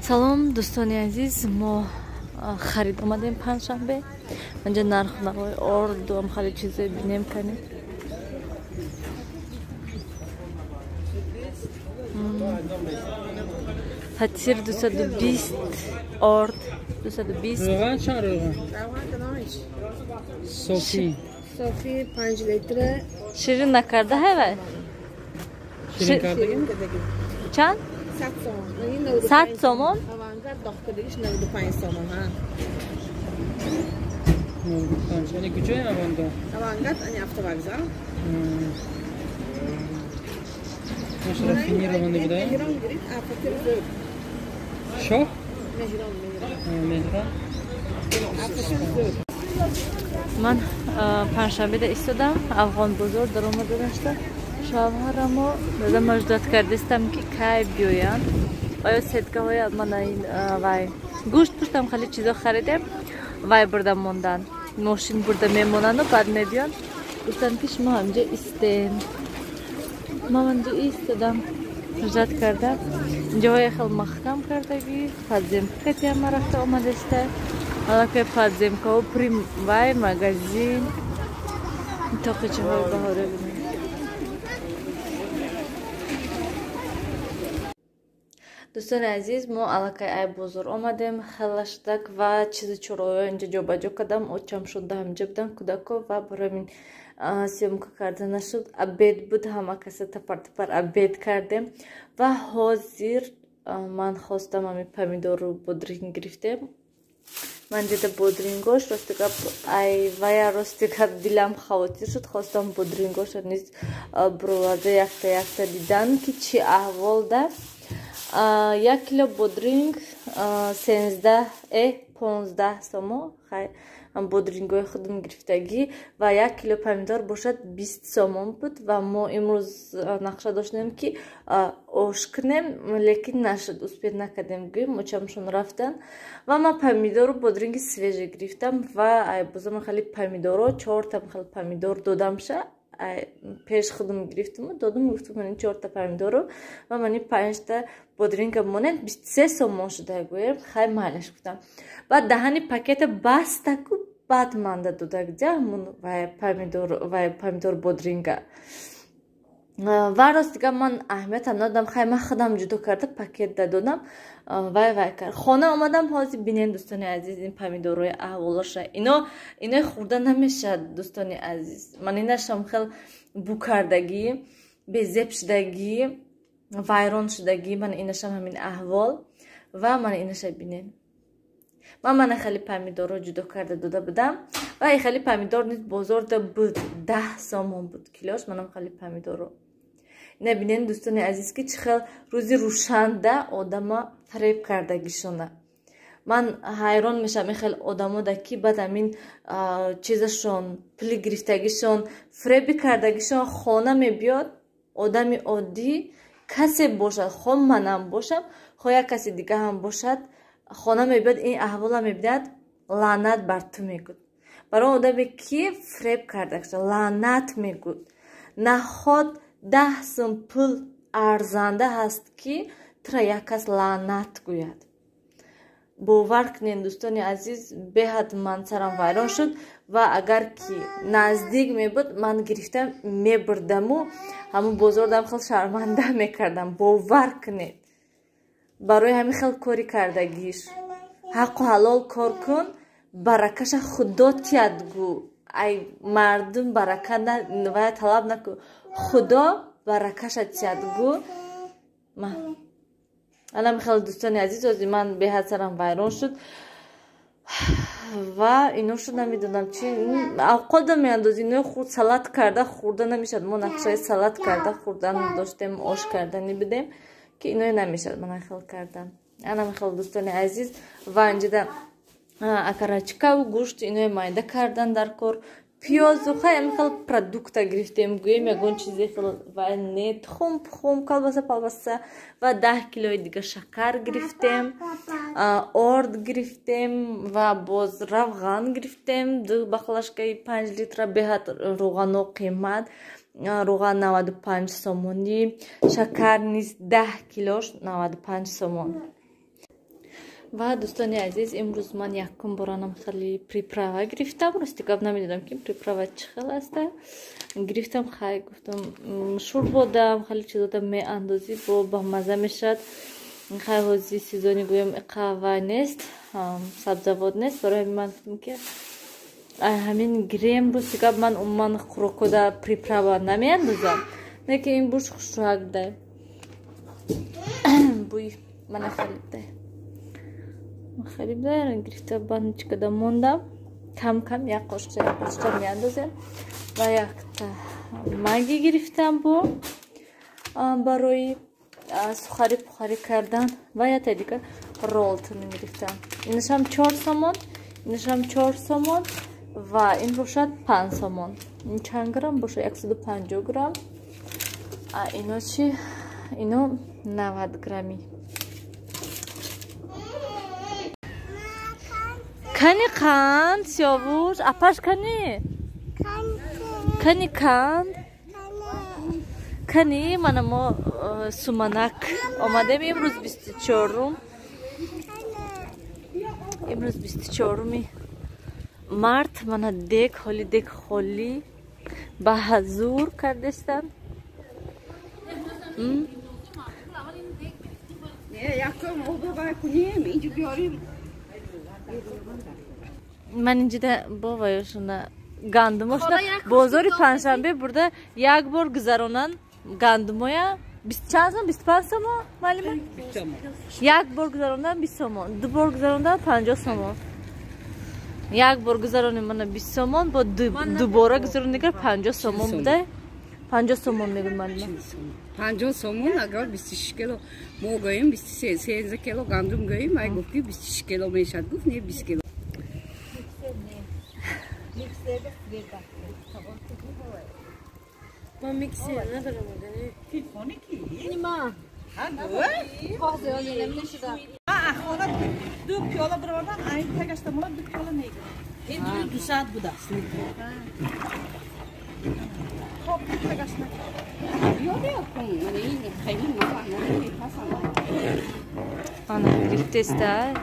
салом дӯстони азиз, мо харид омадем панҷшанбе. инҷа нархнавои орду ам хали чизое бинем канем. Патир 220, орд 220. روغن چند روغن؟ روغن کدامش؟ صوفی 5 لیتره شیرین نکرده هوا؟ شیرین کردگی؟ چند؟ 100 سومون؟ اوانگرد داختریش 95 سومون ها. 95 یعنی کجای اوانگرد؟ اوانگرد این هفته وگزار ماشاءالله فینی روانده بوده؟ مهران گرید افتر زود شاه؟ مهران افتر زود من پنجشنبه ایستادم افغان بازار در اومده داشته شوهرمو دادم مجدد کردستم که کی بیاین آیا صدقه های من این وای گوشت پشتم خیلی چیزا خریدم وای بردم موندن ماشین برده میمونن و بعد میبیان گفتن که شما همجا ایستین ما منجا ایستادم مجدد کردم اینجا های خیلی محکم کردگی подземка هم رفته اومده سته حالا که подземка و پریم وای مگزین تاقیچه های بهاره بینیم. دوستان عزیز ما аллакай ай бозор омадем хелаштак ва чизи чороё инҷа ҷобаҷо кардам очам шуда ҳамҷа будам кӯдако ва барамин съёмка карда нашуд обед буд ҳама каса тапар обед кардем ва ҳозир ман хостам ами помидору бодринг гирифтем ман дида бодрингош рости гап ай вая рости гап дилам хавотир шуд хостам бодрингоша низ броварда якта дидан ки чӣ аҳволда 1 кило бодринг 15 сомо бодрингои худам гирифтагӣ ва 1 кило помидор бошад 20 сомон буд ва мо имрӯз нақша доштем ки ош кунем лекин нашуд успеҳ накардем гӯем очамшон рафтан ва ман помидору бодринги свежа гирифтам ва бозам хали помидоро 4 та хали помидор додамша пеш худам гирифтам додам гуфтам мани 4 та помидору ва мани 5 та бодринга монен 23 сомон шуда гӯем хай майлаш гуфтам баъд даҳани пакета бастаку баъд манда додак ҷамун вай помидор бодринга ва ростига ман аҳамият надодам хай ман худам ҷудо карда пакет додам вай кард хона омадам ҳозир бинем дӯстони азиз ин помидорҳои аҳволаша ино хӯрда намешавад дӯстони азиз ман инашам хел бу кардагӣ безеб шудагӣ вайрон шудагӣ ман инашам ҳамин аҳвол ва ман инаша бинем ман хеле помидорро ҷудо карда дода будам ва ин хеле помидор низ бозорда буд 10 сомон буд килош манам хеле помидорро ина бинем дӯстони азиз ки чӣ хел рӯзи рӯшанда одама фареб кардагишона ман ҳайрон мешавам ин хеле одамода ки баъд амин чизашон пули гирифтагишон фреби кардагишон хона мебиёд одами оддӣ касе бошад хо манам бошам хо як каси дига ҳам бошад хона мебиёд ин аҳвола мебинад лаънат бар ту мегӯд барои одаме ки фреб кардагишон лаънат мегӯд наҳод 10 сум пул арзанда ҳаст ки тура як кас лаънат гӯяд бовар кунед дӯстони азиз беҳад ман сарам вайрон шуд ва агар ки наздик мебуд ман гирифтам мебурдаму ҳамун бозордам хел шарманда мекардам бовар кунед барои ҳамин хел кори кардагиш ҳаққу ҳалол кор кун баракаша худо тият гӯ ай мардум барака вая талаб накун худо баракаша тият гӯ алам хел дӯстони азиз ҳозир ман беҳад сарам вайрон шуд ва ино шуд намедонам чи авқода меандози ино хурд салат карда хӯрда намешавад мо нақшаи салат карда хӯрдан доштем ош кардани будем ки иное намешавад ман хел кардам анам хел дӯстони азиз ва инҷида акарачкаву гӯшт иное майда кардан дар кор пиёзу хай хел продукта гирифтем гӯем ягон чизе хел ва не тухм колбаса ва 10 килои дига шакар гирифтем орд гирифтем ва боз равған гирифтем 2 бахлашкаи 5 литра беҳад роғано қимат روغن 95 سومونی، شکر نیز 10 کیلوش 95 سومون. و دوستان عزیز امروز من یکم برانم خیلی پریپراوا گرفتم. راستی قبل نمیدونم که پریپراوا چه خیلی است. گرفتم خیلی گفتم مشهور بودم خیلی چیزا دم می اندازی با مزه میشد. خیلی هزی سیزونی گویم قهوه نیست، سبزوات نیست. برای من گفتم که همین گریم راستی قبل من خوراکودا پریپراوا نمی اندازم. نه که این بوش خوشحال ده. بوی من خریده. خریده گرفته بند چقدر موندم کم یک قشر میاندازم و یک مگی گرفتم برای سخاری کردن و یک دیگر رولتون گرفتم. اینش هم 4 سومون، اینش هم 4 سومون و این روشد 5 سومون. این چند گرم باشه؟ 150 گرم. اینو چی؟ اینو 90 گرمی. کنی کند سیاوش اپاش کنی کند کنی من ما سومنک آمدیم امروز 24 امروز 24 مارت من دیک خالی به حضور کردستم. من اینجا بابایشونه گندمشونه بازاری پنجشنبه برده یک بار گذرانن گندمویا 20 چند سوم 25 سوم معلومه یک بار گذراندن 20 سوم دو بار گذراندن 50 سوم یک بار گذرانی من 20 سوم با دو بار گذرانی دیگر 50 سوم بوده 50 سوم میگم معلومه 50 سومون اگر 26 کیلو ما گویم 23 کیلو گندم گویم ای گفتی 26 کیلو میشد گفت نه 20 کیلو ما میکسر ندارم تلفنی کی ما خونه دو پیاله بردم این تگشت مولا دو پیاله نگه این 2 ساعت بود است خب تگشت یادی کن من این خیلی مفهوم نمی‌فهمم آن گرفتسته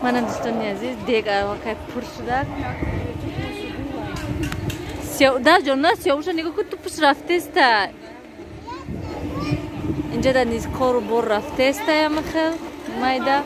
من دوستان عزیز دیگه واقعا پر شده در جان سیاوش نگاه کن تو پس رفته است اینجا در نیز کار بر رفته است یا مخل مایده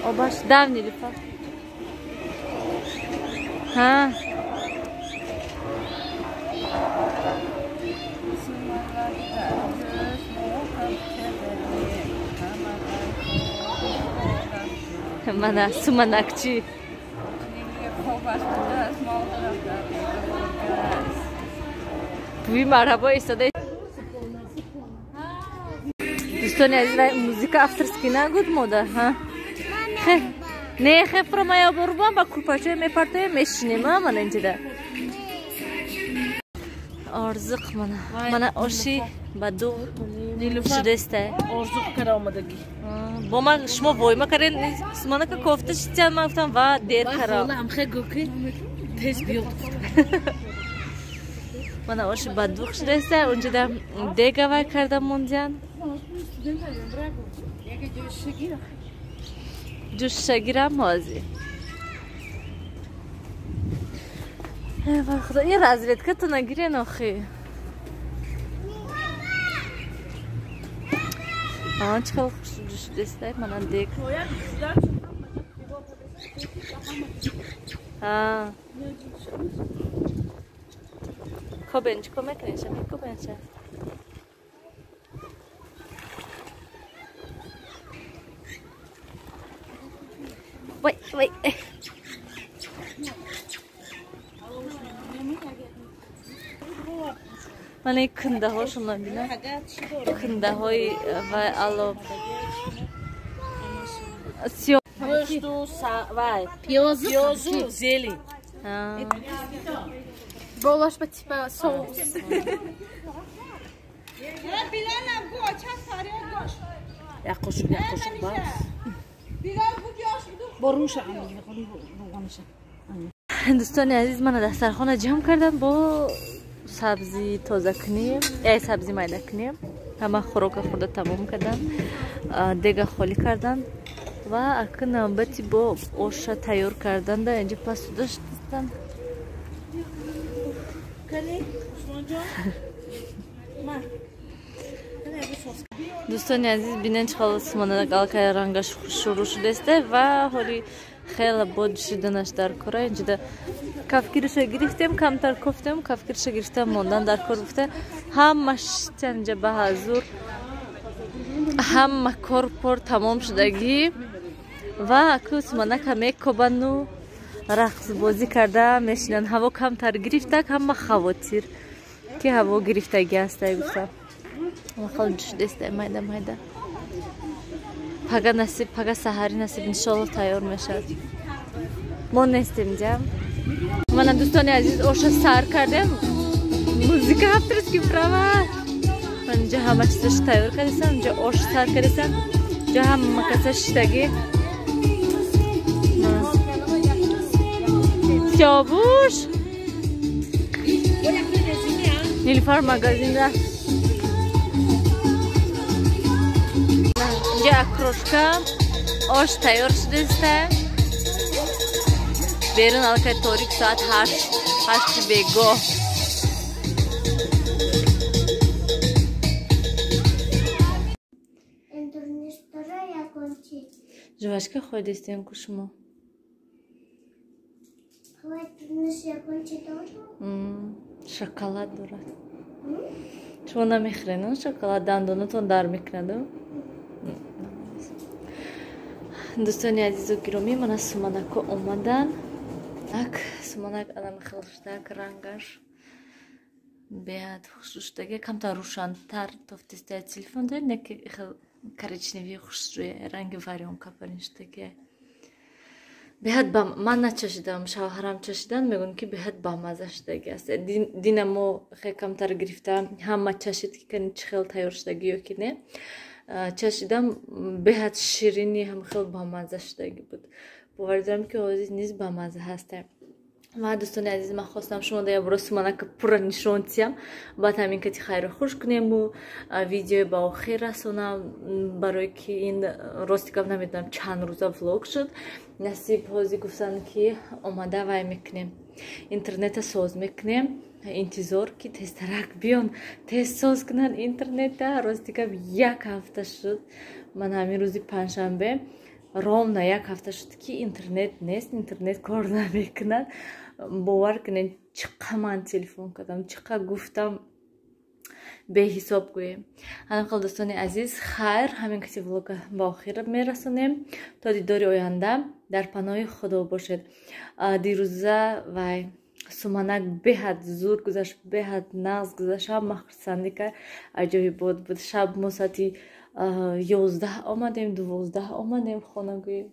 او باش دم نیلوفر ها من سومنکچی بوی مرحبا ایستاده دوستان عزیز موزیک افترسکی نگود موده ها نه خفر ما یا بربان با کلپاچه میپرده میشنیم من اینجا ده ارزق من آشی با دو شده استه ارزق کرده آمدگی با من شما وایما کردین سمانه که کوفته شدید من گفتم و دیر کرا هم خیلی گوکی تیز بیاد من آشی با دو شده استه اونجا ده دیگه وای کردم موندیان جوش شگیرم مازی خدا این رازیت که تو نگیری نخی آن چه خوش جوش دسته من دیگ ها کوبنچ کومکنش می کوبنچ وای من این کنده هاشون نبینم کنده های و علاب پشتو وای پیازو زیلی بالاش به تیپ سوس یک قشق باز بروش دوستان عزیز من دسترخوان جمع کردم با سبزی تازه کنیم سبزی میده کنیم ҳама хӯрока хурда тамом кардан, дега холӣ кардан ва акн навбати бо оша тайёр карданда инҷа посуда шудастанд. дӯстони азиз, бинен чӣ қадр Сумана галкаи рангаш шурӯъ шудааст ва ҳоли хеле бод шиданаш дар кора. Инҷода кафгириша гирифтем, камтар кофтем, кафгириша гирифтем, мондан дар кор буфта, ҳама шитан инҷа ба ҳазур, ҳама кор пор тамом шудагӣ ва аку Сумана каме кобану рақсбозӣ карда мешинанд. ҳаво камтар гирифтак, ҳама хавотир ки ҳаво гирифтагӣ ҳастай гуфта. хел шудааст майда майда. Пага насиб, пага саҳари насиб иншолло тайёр мешавад. мо нестем ҷа. Мана дӯстони азиз, оша сар кардем. Музика авторский права. Инҷа ҳама чизаш тайёр кардесам, инҷа ош сар кардесам, инҷа ҳама каса шидагӣ. Сиёвуш Нилуфар магазин рафт. инҷа окрошка ош тайёр шудааст. берун аллакай торик соат 8 бегоҳ. жвачка хоҳедестем ку шумо? шоколад дорад. шумо намехӯред шоколад? дандонатон дар мекунаду? дӯстони азизу гиромӣ, мана Суманако омадан. ак Суманак алам хелштак рангаш беҳад хушрӯшдаги, камтар рӯшантар тофтестаи телефон доред, не ки коричневии хушрӯя ранги варёнка паринштаги. беҳад ман начашидам, шавҳарам чашидан, мегӯям ки беҳад бамаза шудаги аст. динамо хе камтар гирифта, ҳама чашид ки кани чӣ хел тайёр шудаги ё ки не. чашидам, беҳад ширини, ҳам хел бамаза шудаги буд. бовар дорам ки ҳозир низ бамаза ҳаста. ва дӯстони азиз, ман хостам шумо да ябро Суманака пурра нишонтиям, баъд ҳамин кати хайру хуш кунему, видеои ба охир расонам, барои ки ин рости гап намедонам чанд рӯза влог шуд. насиб ҳозир гуфтанд ки омада вай мекунем, интернета соз мекунем, интизор ки тезтарак биён, тез соз кунанд интернета. рости гап 1 ҳафта шуд, ман ҳамин рӯзи панҷшанбе ровна 1 ҳафта шуд ки интернет нест, интернет кор намекунад. бовар кунед чиқар ман телефон кардам, чиқар гуфтам, беҳисоб гӯем. ҳанақал дӯстони азиз, хайр, ҳамин кати влога ба охир мерасонем. то дидори оянда, дар паноҳи худо бошед. дирӯза вай Суманак беҳад зуд гузашт, беҳад нағз гузашт, ҳама хурсандӣ кард, аҷоибот буд. шаб мо соати 11 омадем, 12 омадем хона гӯем.